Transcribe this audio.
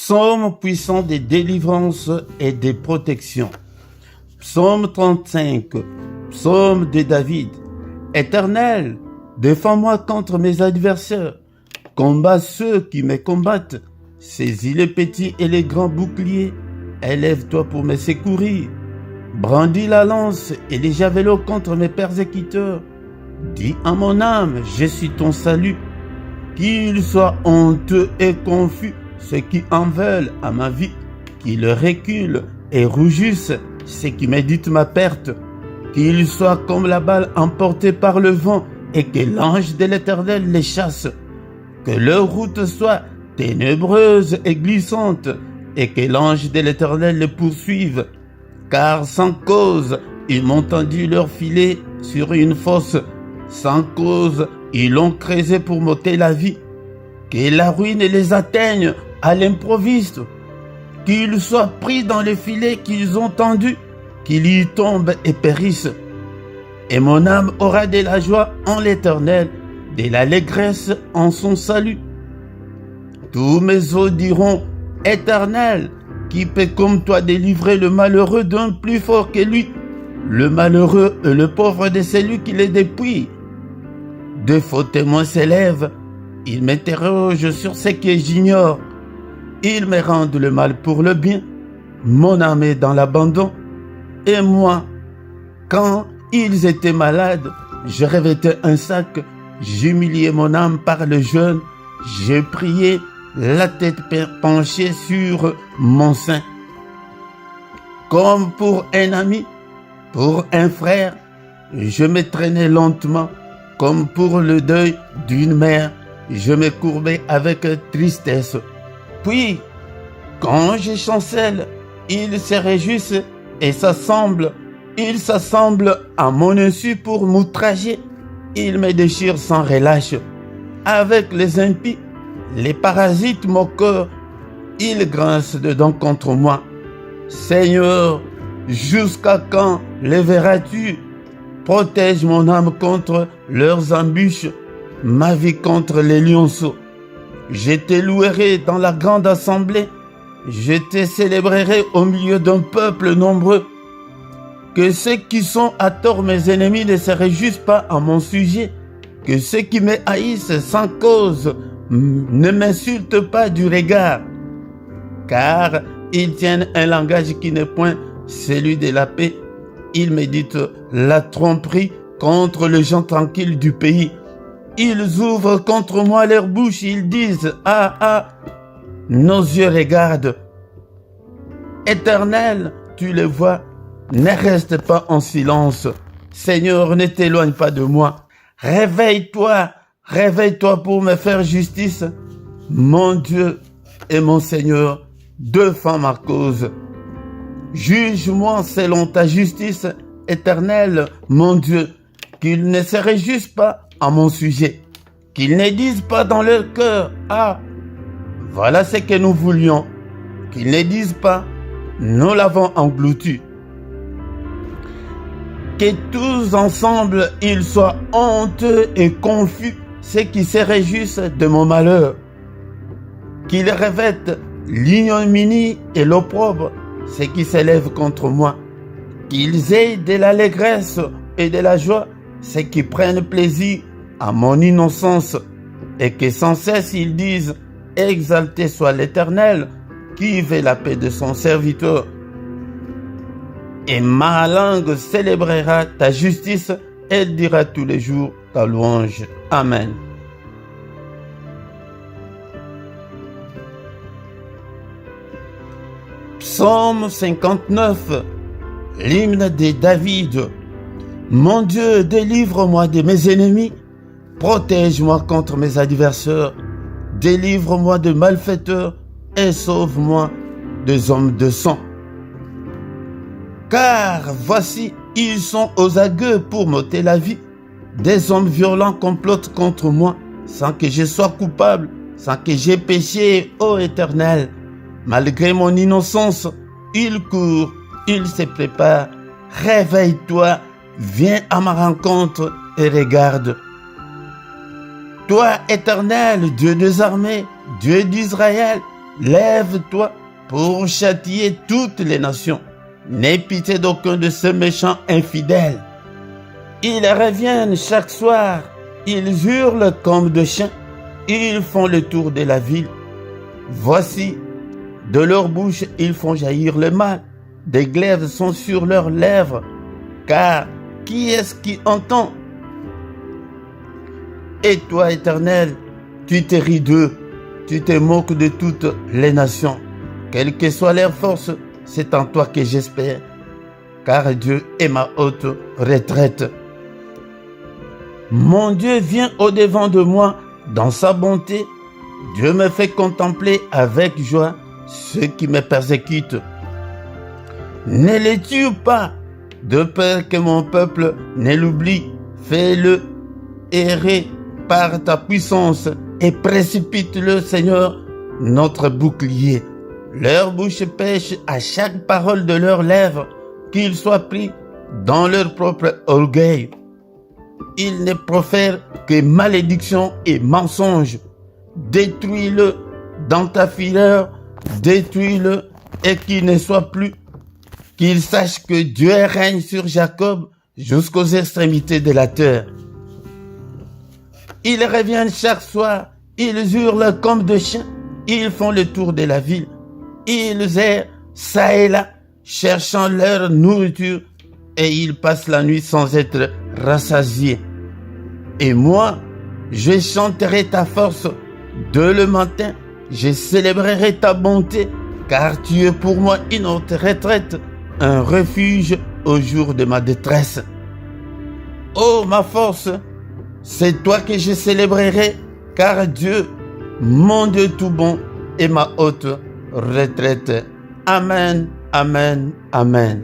Psaume puissant des délivrances et des protections. Psaume 35, Psaume de David. Éternel, défends-moi contre mes adversaires. Combat ceux qui me combattent. Saisis les petits et les grands boucliers. Élève-toi pour me secourir. Brandis la lance et les javelots contre mes persécuteurs. Dis à mon âme, je suis ton salut. Qu'ils soient honteux et confus, ceux qui en veulent à ma vie, qu'ils reculent et rougissent, ceux qui méditent ma perte, qu'ils soient comme la balle emportée par le vent et que l'ange de l'Éternel les chasse, que leur route soit ténébreuse et glissante et que l'ange de l'Éternel les poursuive, car sans cause ils m'ont tendu leur filet sur une fosse, sans cause ils l'ont creusé pour m'ôter la vie, que la ruine les atteigne à l'improviste, qu'ils soient pris dans le filet qu'ils ont tendu, qu'ils y tombent et périssent. Et mon âme aura de la joie en l'Éternel, de l'allégresse en son salut. Tous mes os diront, Éternel, qui peut comme toi délivrer le malheureux d'un plus fort que lui, le malheureux et le pauvre de celui qui les dépouille. De faux témoins s'élèvent, ils m'interrogent sur ce que j'ignore. Ils me rendent le mal pour le bien. Mon âme est dans l'abandon. Et moi, quand ils étaient malades, je revêtais un sac, j'humiliais mon âme par le jeûne, je priais, la tête penchée sur mon sein. Comme pour un ami, pour un frère, je me traînais lentement, comme pour le deuil d'une mère, je me courbais avec tristesse. Puis, quand je chancelle, ils se réjouissent et s'assemblent. Ils s'assemblent à mon insu pour m'outrager. Ils me déchirent sans relâche. Avec les impies, les parasites moqueurs, ils grincent dedans contre moi. Seigneur, jusqu'à quand les verras-tu? Protège mon âme contre leurs embûches, ma vie contre les lionceaux. Je te louerai dans la grande assemblée, je te célébrerai au milieu d'un peuple nombreux. Que ceux qui sont à tort mes ennemis ne se réjouissent pas à mon sujet, que ceux qui me haïssent sans cause ne m'insultent pas du regard, car ils tiennent un langage qui n'est point celui de la paix. Ils méditent la tromperie contre les gens tranquilles du pays. Ils ouvrent contre moi leur bouche, ils disent, ah, ah, nos yeux regardent. Éternel, tu les vois, ne reste pas en silence. Seigneur, ne t'éloigne pas de moi. Réveille-toi, réveille-toi pour me faire justice. Mon Dieu et mon Seigneur, défends ma cause. Juge-moi selon ta justice, Éternel, mon Dieu, qu'ils ne se réjouissent pas à mon sujet, qu'ils ne disent pas dans leur cœur, ah, voilà ce que nous voulions, qu'ils ne disent pas, nous l'avons englouti. Que tous ensemble, ils soient honteux et confus, ceux qui se réjouissent de mon malheur, qu'ils revêtent l'ignominie et l'opprobre, ceux qui s'élèvent contre moi, qu'ils aient de l'allégresse et de la joie, ceux qui prennent plaisir à mon innocence, et que sans cesse ils disent, exalté soit l'Éternel, qui veut la paix de son serviteur. Et ma langue célébrera ta justice, elle dira tous les jours ta louange. Amen. Psaume 59, l'hymne de David. Mon Dieu, délivre-moi de mes ennemis, protège-moi contre mes adversaires, délivre-moi de malfaiteurs et sauve-moi des hommes de sang. Car voici, ils sont aux aguets pour m'ôter la vie. Des hommes violents complotent contre moi, sans que je sois coupable, sans que j'aie péché, ô Éternel. Malgré mon innocence, ils courent, ils se préparent. Réveille-toi, viens à ma rencontre et regarde. Toi, Éternel, Dieu des armées, Dieu d'Israël, Lève-toi pour châtier toutes les nations. N'aie pitié d'aucun de ces méchants infidèles. Ils reviennent chaque soir, ils hurlent comme de chiens, ils font le tour de la ville. Voici, de leur bouche ils font jaillir le mal, des glaives sont sur leurs lèvres, car qui est-ce qui entend? Et toi, Éternel, tu te ris d'eux, tu te moques de toutes les nations. Quelle que soit leur force, c'est en toi que j'espère, car Dieu est ma haute retraite. Mon Dieu vient au-devant de moi dans sa bonté. Dieu me fait contempler avec joie ceux qui me persécutent. Ne les tue pas, de peur que mon peuple ne l'oublie. Fais-le errer par ta puissance et précipite-le, Seigneur, notre bouclier. Leur bouche pêche à chaque parole de leurs lèvres, qu'ils soient pris dans leur propre orgueil. Ils ne profèrent que malédiction et mensonge. Détruis-le dans ta fureur, détruis-le et qu'il ne soit plus. Qu'il sache que Dieu règne sur Jacob jusqu'aux extrémités de la terre. Ils reviennent chaque soir, ils hurlent comme des chiens, ils font le tour de la ville. Ils errent ça et là, cherchant leur nourriture, et ils passent la nuit sans être rassasiés. Et moi, je chanterai ta force dès le matin, je célébrerai ta bonté, car tu es pour moi une haute retraite, un refuge au jour de ma détresse. Oh ma force, c'est toi que je célébrerai, car Dieu, mon Dieu tout bon, est ma haute retraite. Amen, amen, amen.